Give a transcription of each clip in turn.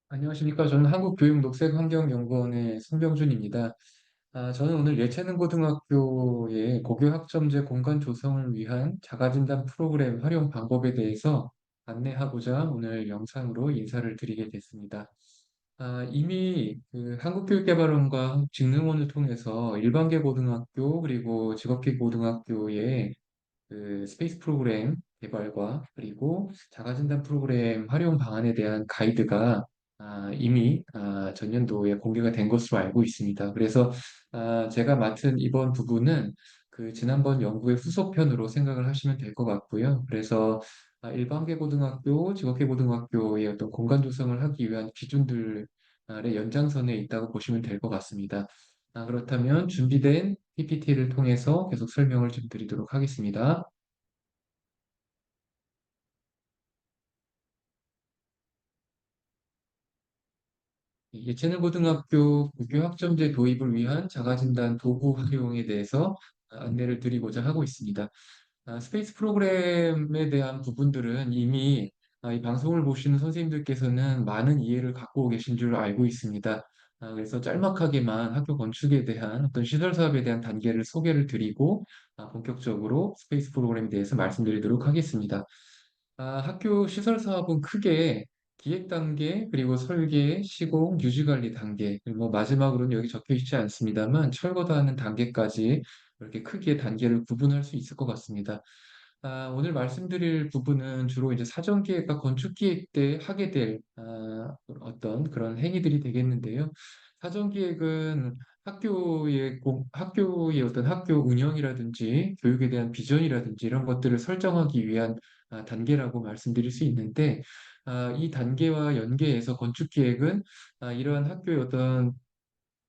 안녕하십니까. 저는 한국교육녹색환경연구원의 손병준입니다. 저는 오늘 예체능고등학교의 고교학점제 공간 조성을 위한 자가진단 프로그램 활용 방법에 대해서 안내하고자 오늘 영상으로 인사를 드리게 됐습니다. 이미 그 한국교육개발원과 한국직능원을 통해서 일반계 고등학교 그리고 직업계 고등학교의 그 스페이스 프로그램 개발과 그리고 자가진단 프로그램 활용 방안에 대한 가이드가 이미 전년도에 공개가 된 것으로 알고 있습니다. 그래서 제가 맡은 이번 부분은 그 지난번 연구의 후속편으로 생각을 하시면 될 것 같고요. 그래서 일반계 고등학교, 직업계 고등학교의 어떤 공간 조성을 하기 위한 기준들의 연장선에 있다고 보시면 될 것 같습니다. 그렇다면 준비된 PPT를 통해서 계속 설명을 좀 드리도록 하겠습니다. 예체능고등학교 국교학점제 도입을 위한 자가진단 도구 활용에 대해서 안내를 드리고자 하고 있습니다. 스페이스 프로그램에 대한 부분들은 이미 이 방송을 보시는 선생님들께서는 많은 이해를 갖고 계신 줄 알고 있습니다. 그래서 짤막하게만 학교 건축에 대한 어떤 시설 사업에 대한 단계를 소개를 드리고 본격적으로 스페이스 프로그램에 대해서 말씀드리도록 하겠습니다. 학교 시설 사업은 크게 기획 단계, 그리고 설계, 시공, 유지 관리 단계, 그리고 뭐 마지막으로는 여기 적혀 있지 않습니다만 철거하는 단계까지 이렇게 크게 단계를 구분할 수 있을 것 같습니다. 오늘 말씀드릴 부분은 주로 이제 사전 기획과 건축 기획 때 하게 될 어떤 그런 행위들이 되겠는데요. 사전 기획은 학교의 어떤 학교 운영이라든지 교육에 대한 비전이라든지 이런 것들을 설정하기 위한 단계라고 말씀드릴 수 있는데, 이 단계와 연계해서 건축 기획은 이러한 학교의 어떤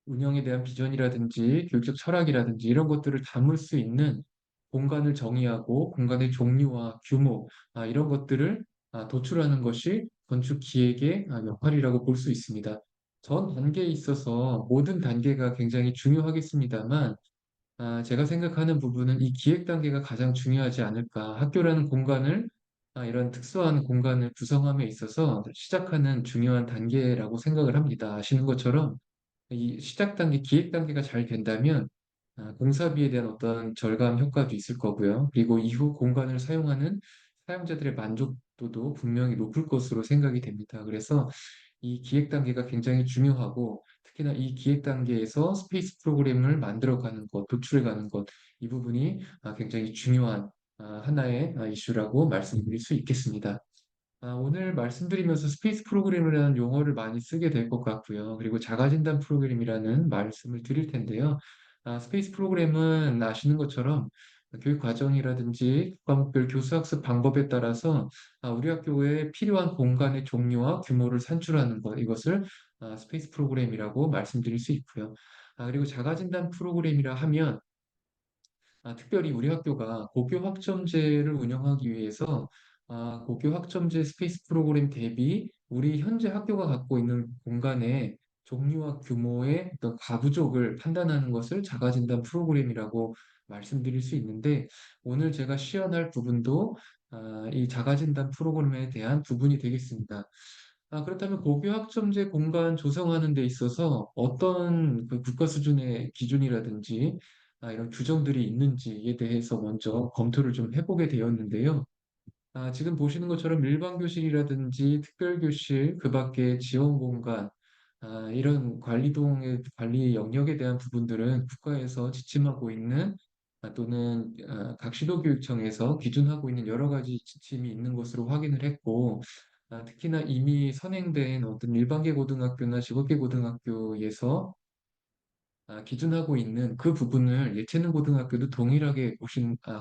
운영에 대한 비전이라든지 교육적 철학이라든지 이런 것들을 담을 수 있는 공간을 정의하고 공간의 종류와 규모 이런 것들을 도출하는 것이 건축 기획의 역할이라고 볼 수 있습니다. 전 단계에 있어서 모든 단계가 굉장히 중요하겠습니다만 제가 생각하는 부분은 이 기획 단계가 가장 중요하지 않을까. 학교라는 공간을, 이런 특수한 공간을 구성함에 있어서 시작하는 중요한 단계라고 생각을 합니다. 아시는 것처럼 이 시작 단계, 기획 단계가 잘 된다면 공사비에 대한 어떤 절감 효과도 있을 거고요. 그리고 이후 공간을 사용하는 사용자들의 만족도도 분명히 높을 것으로 생각이 됩니다. 그래서 이 기획 단계가 굉장히 중요하고 특히나 이 기획 단계에서 스페이스 프로그램을 만들어가는 것, 도출해가는 것, 이 부분이 굉장히 중요한 하나의 이슈라고 말씀드릴 수 있겠습니다. 오늘 말씀드리면서 스페이스 프로그램이라는 용어를 많이 쓰게 될 것 같고요. 그리고 자가진단 프로그램이라는 말씀을 드릴 텐데요. 스페이스 프로그램은 아시는 것처럼 교육 과정이라든지 과목별 교수학습 방법에 따라서 우리 학교에 필요한 공간의 종류와 규모를 산출하는 것, 이것을 스페이스 프로그램이라고 말씀드릴 수 있고요. 그리고 자가진단 프로그램이라 하면 특별히 우리 학교가 고교 학점제를 운영하기 위해서 고교 학점제 스페이스 프로그램 대비 우리 현재 학교가 갖고 있는 공간의 종류와 규모의 어떤 과부족을 판단하는 것을 자가진단 프로그램이라고 말씀드릴 수 있는데 오늘 제가 시연할 부분도 이 자가진단 프로그램에 대한 부분이 되겠습니다. 그렇다면 고교 학점제 공간 조성하는 데 있어서 어떤 그 국가 수준의 기준이라든지 이런 규정들이 있는지에 대해서 먼저 검토를 좀 해보게 되었는데요. 지금 보시는 것처럼 일반 교실이라든지 특별 교실, 그 밖에 지원 공간, 이런 관리동의 관리 영역에 대한 부분들은 국가에서 지침하고 있는 또는 각 시도교육청에서 기준하고 있는 여러 가지 지침이 있는 것으로 확인을 했고, 특히나 이미 선행된 어떤 일반계 고등학교나 직업계 고등학교에서 기준하고 있는 그 부분을 예체능 고등학교도 동일하게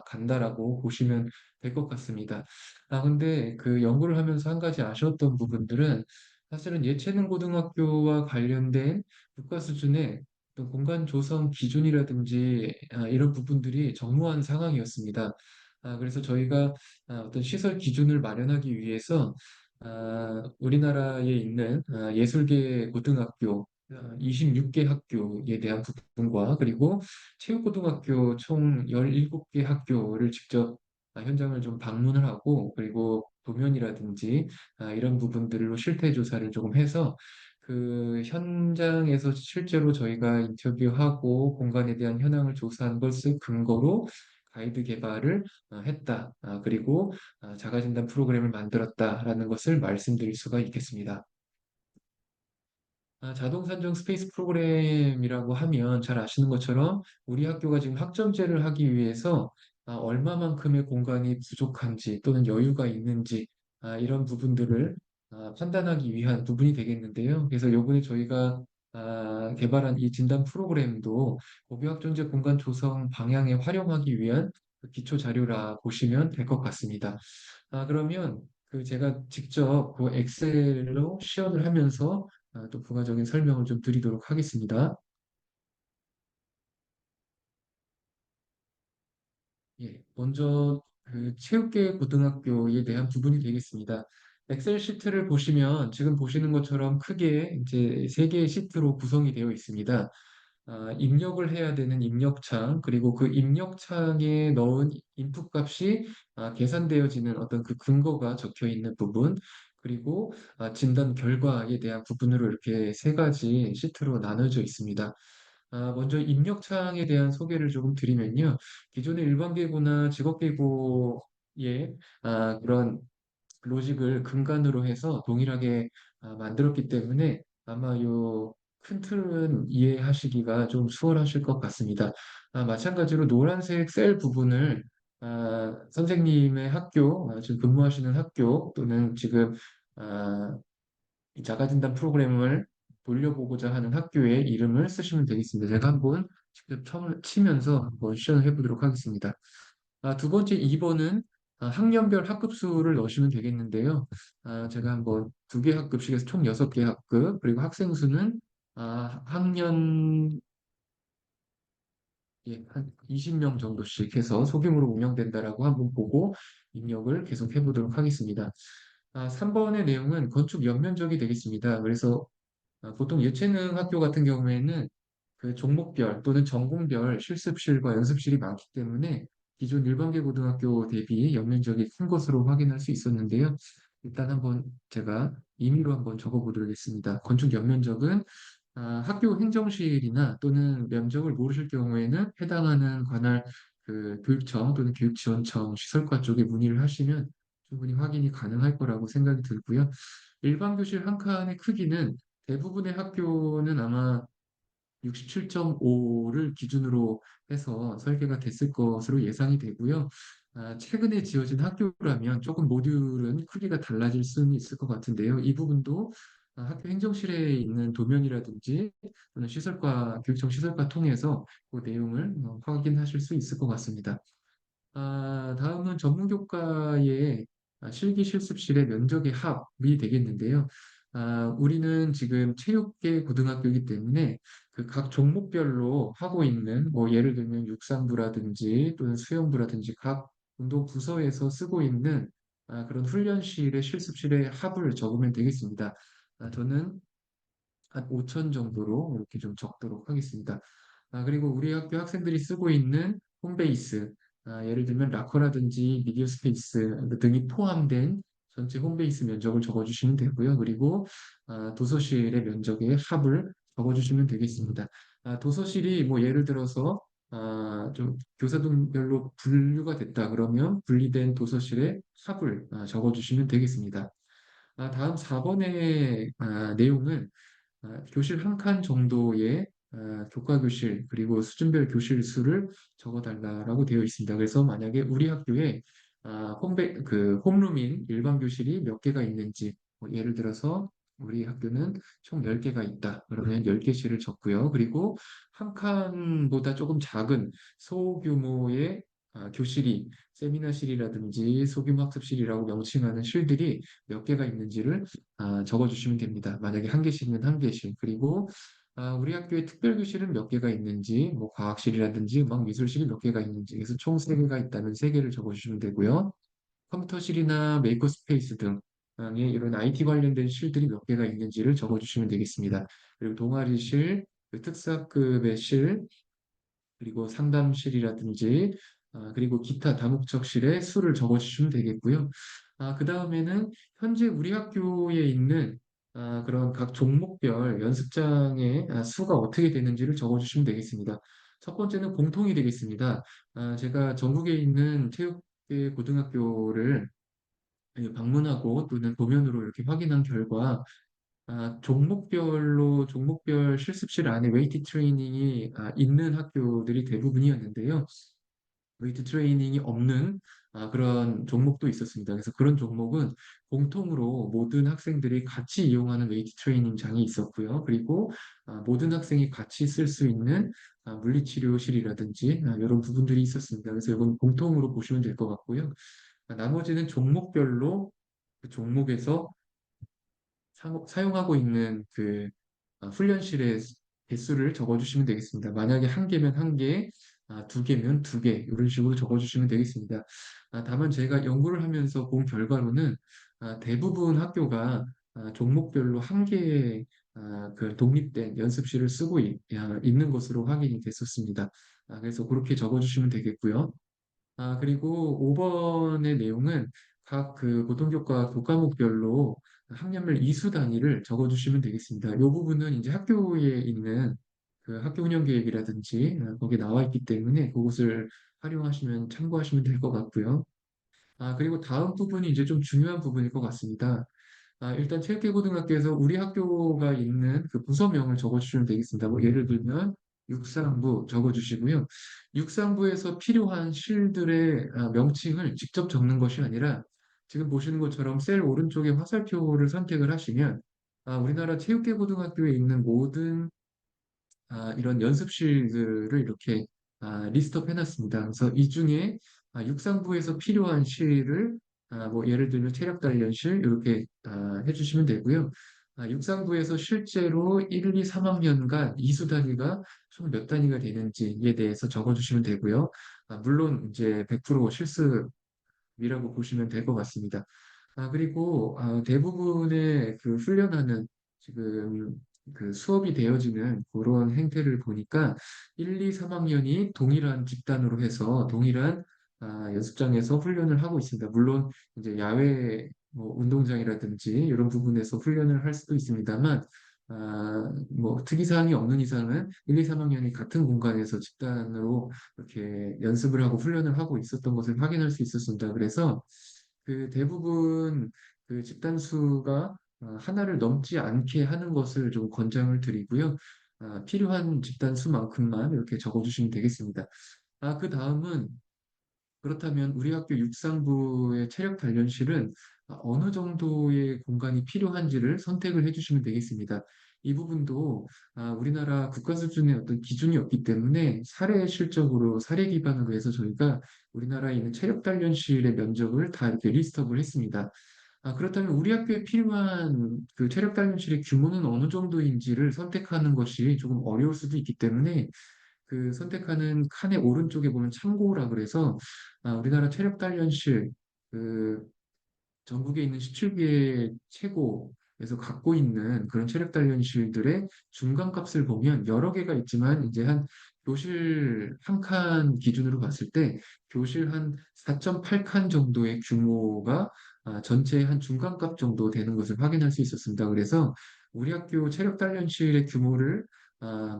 간다라고 보시면 될 것 같습니다. 근데 그 연구를 하면서 한 가지 아쉬웠던 부분들은 사실은 예체능 고등학교와 관련된 국가 수준의 어떤 공간 조성 기준이라든지 이런 부분들이 정무한 상황이었습니다. 그래서 저희가 어떤 시설 기준을 마련하기 위해서 우리나라에 있는 예술계 고등학교 26개 학교에 대한 부분과 그리고 체육고등학교 총 17개 학교를 직접 현장을 좀 방문을 하고 그리고 도면이라든지 이런 부분들로 실태 조사를 조금 해서 그 현장에서 실제로 저희가 인터뷰하고 공간에 대한 현황을 조사한 것을 근거로 가이드 개발을 했다. 그리고 자가진단 프로그램을 만들었다라는 것을 말씀드릴 수가 있겠습니다. 자동 산정 스페이스 프로그램이라고 하면 잘 아시는 것처럼 우리 학교가 지금 학점제를 하기 위해서 얼마만큼의 공간이 부족한지 또는 여유가 있는지 이런 부분들을 판단하기 위한 부분이 되겠는데요. 그래서 요번에 저희가 개발한 이 진단 프로그램도 고교학점제 공간 조성 방향에 활용하기 위한 그 기초 자료라 보시면 될 것 같습니다. 그러면 그 제가 직접 그 엑셀로 시연을 하면서 또 부가적인 설명을 좀 드리도록 하겠습니다. 예, 먼저 그 체육계 고등학교에 대한 부분이 되겠습니다. 엑셀 시트를 보시면 지금 보시는 것처럼 크게 이제 세 개의 시트로 구성이 되어 있습니다. 입력을 해야 되는 입력창, 그리고 그 입력창에 넣은 인풋 값이 계산되어지는 어떤 그 근거가 적혀 있는 부분, 그리고 진단 결과에 대한 부분으로 이렇게 세 가지 시트로 나눠져 있습니다. 먼저 입력창에 대한 소개를 조금 드리면요. 기존의 일반계고나 직업계고의 그런 로직을 근간으로 해서 동일하게 만들었기 때문에 아마 요 큰 틀은 이해하시기가 좀 수월하실 것 같습니다. 마찬가지로 노란색 셀 부분을 선생님의 학교, 지금 근무하시는 학교 또는 지금 이 자가진단 프로그램을 돌려보고자 하는 학교의 이름을 쓰시면 되겠습니다. 제가 한번 직접 치면서 한번 시연을 해보도록 하겠습니다. 두 번째 2번은 학년별 학급수를 넣으시면 되겠는데요. 제가 한번 두 개 학급씩에서 총 6개 학급, 그리고 학생 수는 학년 한 20명 정도씩 해서 소규모로 운영된다라고 한번 보고 입력을 계속 해보도록 하겠습니다. 3번의 내용은 건축 연면적이 되겠습니다. 그래서 보통 예체능 학교 같은 경우에는 그 종목별 또는 전공별 실습실과 연습실이 많기 때문에 기존 일반계 고등학교 대비 연면적이 큰 것으로 확인할 수 있었는데요. 일단 한번 제가 임의로 한번 적어보도록 하겠습니다. 건축 연면적은 학교 행정실이나 또는 면적을 모르실 경우에는 해당하는 관할 그 교육청 또는 교육지원청 시설과 쪽에 문의를 하시면 충분히 확인이 가능할 거라고 생각이 들고요. 일반 교실 한 칸의 크기는 대부분의 학교는 아마 67.5를 기준으로 해서 설계가 됐을 것으로 예상이 되고요. 최근에 지어진 학교라면 조금 모듈은 크기가 달라질 수는 있을 것 같은데요. 이 부분도 학교 행정실에 있는 도면이라든지 또는 시설과, 교육청 시설과 통해서 그 내용을 확인하실 수 있을 것 같습니다. 다음은 전문교과의 실기 실습실의 면적의 합이 되겠는데요. 우리는 지금 체육계 고등학교이기 때문에 그 각 종목별로 하고 있는 뭐 예를 들면 육상부라든지 또는 수영부라든지 각 운동 부서에서 쓰고 있는 그런 훈련실의 실습실의 합을 적으면 되겠습니다. 저는 한 5천 정도로 이렇게 좀 적도록 하겠습니다. 그리고 우리 학교 학생들이 쓰고 있는 홈베이스, 예를 들면 라커라든지 미디어 스페이스 등이 포함된 전체 홈베이스 면적을 적어주시면 되고요. 그리고 도서실의 면적의 합을 적어주시면 되겠습니다. 도서실이 뭐 예를 들어서 좀 교사동별로 분류가 됐다 그러면 분리된 도서실의 합을 적어주시면 되겠습니다. 다음 4번의 내용은 교실 한 칸 정도의 교과 교실 그리고 수준별 교실 수를 적어달라고 되어 있습니다. 그래서 만약에 우리 학교에 그 홈룸인 일반 교실이 몇 개가 있는지 뭐 예를 들어서 우리 학교는 총 10개가 있다. 그러면 10개실을 적고요. 그리고 한 칸보다 조금 작은 소규모의 교실이 세미나실이라든지 소규모 학습실이라고 명칭하는 실들이 몇 개가 있는지를 적어주시면 됩니다. 만약에 한 개씩이면 한 개씩. 그리고 우리 학교에 특별교실은 몇 개가 있는지, 뭐 과학실이라든지 음악미술실이 몇 개가 있는지, 그래서 총 3개가 있다면 3개를 적어주시면 되고요. 컴퓨터실이나 메이커스페이스 등의 이런 IT 관련된 실들이 몇 개가 있는지를 적어주시면 되겠습니다. 그리고 동아리실, 그 특사급의 실, 그리고 상담실이라든지 그리고 기타 다목적실의 수를 적어주시면 되겠고요. 그 다음에는 현재 우리 학교에 있는 그런 각 종목별 연습장의 수가 어떻게 되는지를 적어주시면 되겠습니다. 첫 번째는 공통이 되겠습니다. 제가 전국에 있는 체육계 고등학교를 방문하고 또는 도면으로 이렇게 확인한 결과 종목별로 종목별 실습실 안에 웨이트 트레이닝이 있는 학교들이 대부분이었는데요. 웨이트 트레이닝이 없는 그런 종목도 있었습니다. 그래서 그런 종목은 공통으로 모든 학생들이 같이 이용하는 웨이트 트레이닝장이 있었고요. 그리고 모든 학생이 같이 쓸 수 있는 물리치료실이라든지 이런 부분들이 있었습니다. 그래서 이건 공통으로 보시면 될 것 같고요. 나머지는 종목별로 그 종목에서 사용하고 있는 그 훈련실의 개수를 적어주시면 되겠습니다. 만약에 한 개면 한 개, 두 개면 두 개, 이런 식으로 적어주시면 되겠습니다. 다만 제가 연구를 하면서 본 결과로는 대부분 학교가 종목별로 한 개의 그 독립된 연습실을 쓰고 있는 것으로 확인이 됐었습니다. 그래서 그렇게 적어주시면 되겠고요. 그리고 5번의 내용은 각 그 고등교과 교과목별로 학년별 이수 단위를 적어주시면 되겠습니다. 이 부분은 이제 학교에 있는 그 학교 운영 계획이라든지 거기에 나와 있기 때문에 그것을 활용하시면 참고하시면 될 것 같고요. 그리고 다음 부분이 이제 좀 중요한 부분일 것 같습니다. 일단 체육계고등학교에서 우리 학교가 있는 그 부서명을 적어주시면 되겠습니다. 뭐 예를 들면 육상부 적어주시고요. 육상부에서 필요한 실들의 명칭을 직접 적는 것이 아니라 지금 보시는 것처럼 셀 오른쪽에 화살표를 선택을 하시면 우리나라 체육계고등학교에 있는 모든 이런 연습실들을 이렇게 리스트업 해놨습니다. 그래서 이 중에 육상부에서 필요한 실을 뭐 예를 들면 체력 단련실 이렇게 해주시면 되고요. 육상부에서 실제로 1, 2, 3학년간 이수 단위가 총 몇 단위가 되는지에 대해서 적어주시면 되고요. 물론 이제 100% 실습이라고 보시면 될 것 같습니다. 그리고 대부분의 그 훈련하는 지금 그 수업이 되어지는 그런 행태를 보니까 1, 2, 3학년이 동일한 집단으로 해서 동일한 연습장에서 훈련을 하고 있습니다. 물론 이제 야외 뭐 운동장이라든지 이런 부분에서 훈련을 할 수도 있습니다만 뭐 특이사항이 없는 이상은 1, 2, 3학년이 같은 공간에서 집단으로 이렇게 연습을 하고 훈련을 하고 있었던 것을 확인할 수 있었습니다. 그래서 그 대부분 그 집단 수가 하나를 넘지 않게 하는 것을 좀 권장을 드리고요. 필요한 집단 수만큼만 이렇게 적어주시면 되겠습니다. 그 다음은 그렇다면 우리 학교 육상부의 체력 단련실은 어느 정도의 공간이 필요한지를 선택을 해주시면 되겠습니다. 이 부분도 우리나라 국가 수준의 어떤 기준이 없기 때문에 사례 실적으로 사례 기반으로 해서 저희가 우리나라에 있는 체력 단련실의 면적을 다 이렇게 리스트업을 했습니다. 그렇다면 우리 학교에 필요한 그 체력 단련실의 규모는 어느 정도인지를 선택하는 것이 조금 어려울 수도 있기 때문에 그 선택하는 칸의 오른쪽에 보면 참고라 그래서 우리나라 체력 단련실 그 전국에 있는 17개 최고에서 갖고 있는 그런 체력 단련실들의 중간값을 보면 여러 개가 있지만 이제 한 교실 한 칸 기준으로 봤을 때 교실 한 4.8칸 정도의 규모가 전체의 한 중간값 정도 되는 것을 확인할 수 있었습니다. 그래서 우리 학교 체력 단련실의 규모를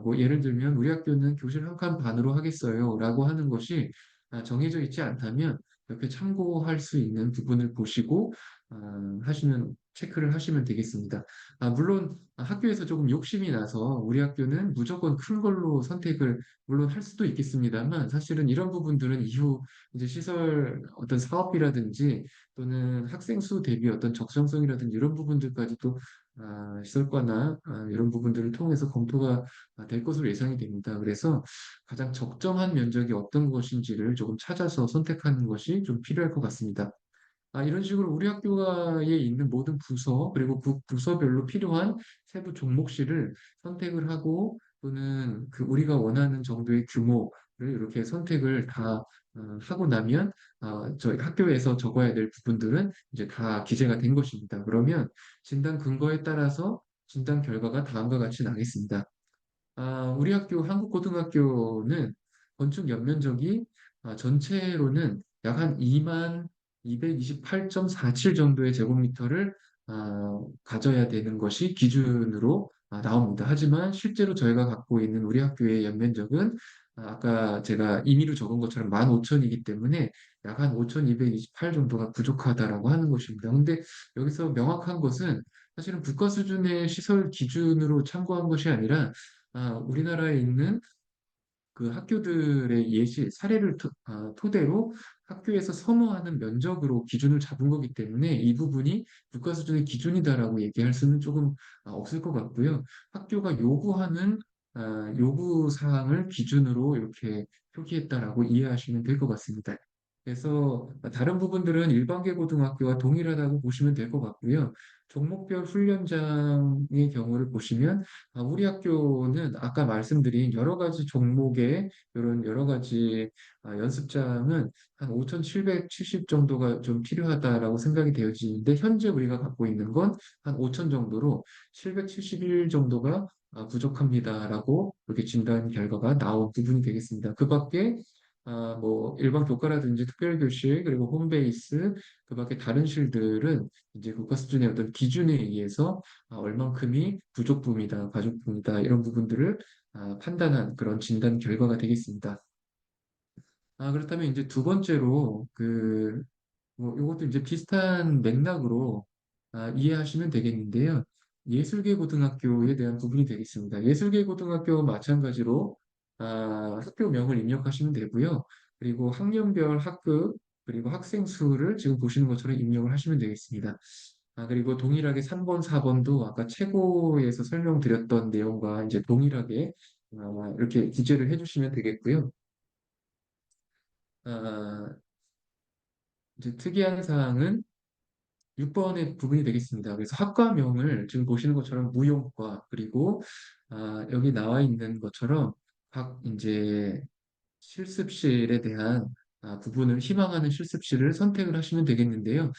뭐 예를 들면 우리 학교는 교실 한 칸 반으로 하겠어요 라고 하는 것이 정해져 있지 않다면 이렇게 참고할 수 있는 부분을 보시고 체크를 하시면 되겠습니다. 물론 학교에서 조금 욕심이 나서 우리 학교는 무조건 큰 걸로 선택을 물론 할 수도 있겠습니다만 사실은 이런 부분들은 이후 이제 시설 어떤 사업이라든지 또는 학생 수 대비 어떤 적정성이라든지 이런 부분들까지도 시설과나 이런 부분들을 통해서 검토가 될 것으로 예상이 됩니다. 그래서 가장 적정한 면적이 어떤 것인지를 조금 찾아서 선택하는 것이 좀 필요할 것 같습니다. 이런 식으로 우리 학교에 있는 모든 부서, 그리고 그 부서별로 필요한 세부 종목실을 선택을 하고 또는 그 우리가 원하는 정도의 규모를 이렇게 선택을 다 하고 나면 저희 학교에서 적어야 될 부분들은 이제 다 기재가 된 것입니다. 그러면 진단 근거에 따라서 진단 결과가 다음과 같이 나겠습니다. 우리 학교 한국고등학교는 건축 연면적이 전체로는 약 한 2만 228.47 정도의 제곱미터를 가져야 되는 것이 기준으로 나옵니다. 하지만 실제로 저희가 갖고 있는 우리 학교의 연면적은 아까 제가 임의로 적은 것처럼 15,000이기 때문에 약 한 5,228 정도가 부족하다라고 하는 것입니다. 근데 여기서 명확한 것은 사실은 국가 수준의 시설 기준으로 참고한 것이 아니라 우리나라에 있는 그 학교들의 사례를 토대로 학교에서 선호하는 면적으로 기준을 잡은 거기 때문에 이 부분이 국가 수준의 기준이다라고 얘기할 수는 조금 없을 것 같고요. 학교가 요구하는 요구 사항을 기준으로 이렇게 표기했다라고 이해하시면 될 것 같습니다. 그래서 다른 부분들은 일반계 고등학교와 동일하다고 보시면 될 것 같고요. 종목별 훈련장의 경우를 보시면 우리 학교는 아까 말씀드린 여러 가지 종목의 이런 여러 가지 연습장은 한 5,770 정도가 좀 필요하다라고 생각이 되어지는데 현재 우리가 갖고 있는 건 한 5,000 정도로 771 정도가 부족합니다라고 이렇게 진단 결과가 나온 부분이 되겠습니다. 그 밖에 뭐 일반 교과라든지 특별교실 그리고 홈베이스 그 밖에 다른 실들은 이제 국가 수준의 어떤 기준에 의해서 얼만큼이 부족분이다, 과족분이다 이런 부분들을 판단한 그런 진단 결과가 되겠습니다. 그렇다면 이제 두 번째로 뭐 이것도 이제 비슷한 맥락으로 이해하시면 되겠는데요. 예술계 고등학교에 대한 부분이 되겠습니다. 예술계 고등학교 마찬가지로 학교명을 입력하시면 되고요. 그리고 학년별 학급 그리고 학생 수를 지금 보시는 것처럼 입력을 하시면 되겠습니다. 그리고 동일하게 3번, 4번도 아까 최고에서 설명드렸던 내용과 이제 동일하게 이렇게 기재를 해주시면 되겠고요. 아, 이제 특이한 사항은 6번의 부분이 되겠습니다. 그래서 학과명을 지금 보시는 것처럼 무용과 그리고 여기 나와 있는 것처럼 각 이제 실습실에 대한 부분을 희망하는 실습실을 선택을 하시면 되겠는데요.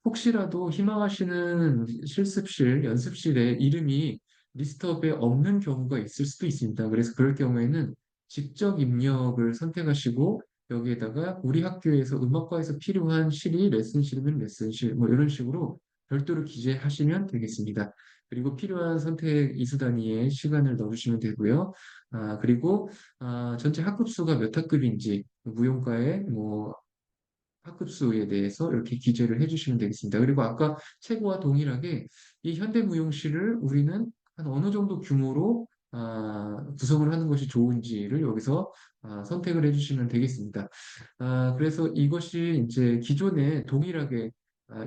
혹시라도 희망하시는 실습실, 연습실에 이름이 리스트업에 없는 경우가 있을 수도 있습니다. 그래서 그럴 경우에는 직접 입력을 선택하시고 여기에다가 우리 학교에서 음악과에서 필요한 실이 레슨실이면 레슨실 뭐 이런 식으로 별도로 기재하시면 되겠습니다. 그리고 필요한 선택 이수 단위의 시간을 넣어주시면 되고요. 그리고 전체 학급수가 몇 학급인지 무용과의 뭐 학급수에 대해서 이렇게 기재를 해주시면 되겠습니다. 그리고 아까 최고와 동일하게 이 현대무용실을 우리는 한 어느 정도 규모로 구성을 하는 것이 좋은지를 여기서 선택을 해주시면 되겠습니다. 그래서 이것이 이제 기존에 동일하게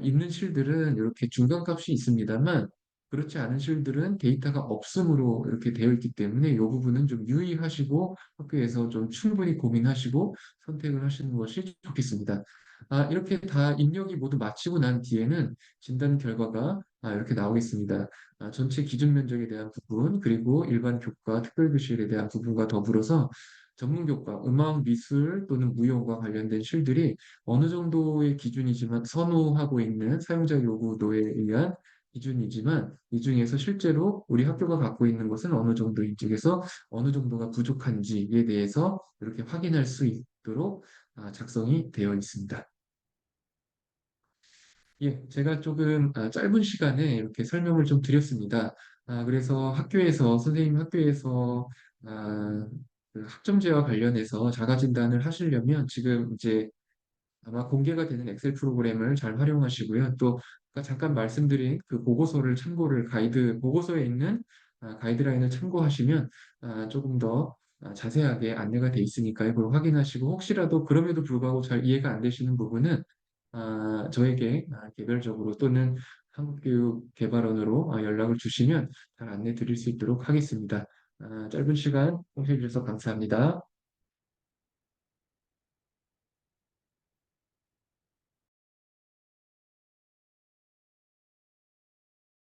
있는 실들은 이렇게 중간값이 있습니다만 그렇지 않은 실들은 데이터가 없음으로 이렇게 되어 있기 때문에 이 부분은 좀 유의하시고 학교에서 좀 충분히 고민하시고 선택을 하시는 것이 좋겠습니다. 이렇게 다 입력이 모두 마치고 난 뒤에는 진단 결과가 이렇게 나오겠습니다. 전체 기준 면적에 대한 부분, 그리고 일반 교과, 특별교실에 대한 부분과 더불어서 전문 교과, 음악, 미술 또는 무용과 관련된 실들이 어느 정도의 기준이지만 선호하고 있는 사용자 요구도에 의한 기준이지만 이 중에서 실제로 우리 학교가 갖고 있는 것은 어느 정도인지 그래서 어느 정도가 부족한지에 대해서 이렇게 확인할 수 있도록 작성이 되어 있습니다. 예, 제가 조금 짧은 시간에 이렇게 설명을 좀 드렸습니다. 그래서 선생님 학교에서 그 학점제와 관련해서 자가진단을 하시려면 지금 이제 아마 공개가 되는 엑셀 프로그램을 잘 활용하시고요. 또 아까 잠깐 말씀드린 그 보고서를 참고를 보고서에 있는 가이드라인을 참고하시면 조금 더 자세하게 안내가 돼 있으니까요. 그걸 확인하시고 혹시라도 그럼에도 불구하고 잘 이해가 안 되시는 부분은 저에게 개별적으로 또는 한국교육개발원으로 연락을 주시면 잘 안내 드릴 수 있도록 하겠습니다. 짧은 시간 공유해 주셔서 감사합니다.